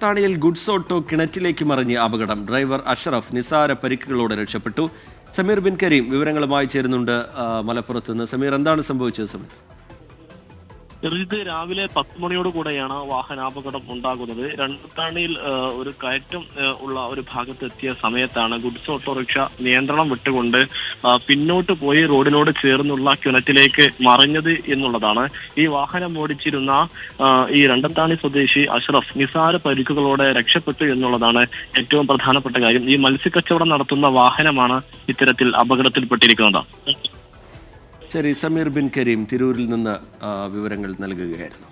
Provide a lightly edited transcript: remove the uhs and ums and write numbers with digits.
രണ്ടത്താണിയിൽ goods auto കിണറ്റിലേക്ക് മറിഞ്ഞ് അപകടം. Driver Ashraf നിസാര പരിക്കുകളോടെ രക്ഷപ്പെട്ടു. സമീർ ബിൻ കരീം വിവരങ്ങളുമായി ചേരുന്നുണ്ട് മലപ്പുറത്തുനിന്ന്. സമീർ, എന്താണ് സംഭവിച്ചത്? സമീർ, ഇത് രാവിലെ 10 മണിയോട് കൂടെയാണ് വാഹനാപകടം ഉണ്ടാകുന്നത്. രണ്ടത്താണിയിൽ ഒരു കയറ്റം ഉള്ള ഒരു ഭാഗത്ത് എത്തിയ സമയത്താണ് ഗുഡ്സ് ഓട്ടോറിക്ഷ നിയന്ത്രണം വിട്ടുകൊണ്ട് പിന്നോട്ട് പോയി റോഡിനോട് ചേർന്നുള്ള കിണറ്റിലേക്ക് മറിഞ്ഞത് എന്നുള്ളതാണ്. ഈ വാഹനം ഓടിച്ചിരുന്ന ഈ രണ്ടത്താണി സ്വദേശി അഷ്റഫ് നിസാര പരിക്കുകളോടെ രക്ഷപ്പെട്ടു എന്നുള്ളതാണ് ഏറ്റവും പ്രധാനപ്പെട്ട കാര്യം. ഈ മത്സ്യക്കച്ചവടം നടത്തുന്ന വാഹനമാണ് ഇത്തരത്തിൽ അപകടത്തിൽപ്പെട്ടിരിക്കുന്നത്. ശരി, സമീർ ബിൻ കരീം തിരൂരിൽ നിന്ന് വിവരങ്ങൾ നൽകുകയായിരുന്നു.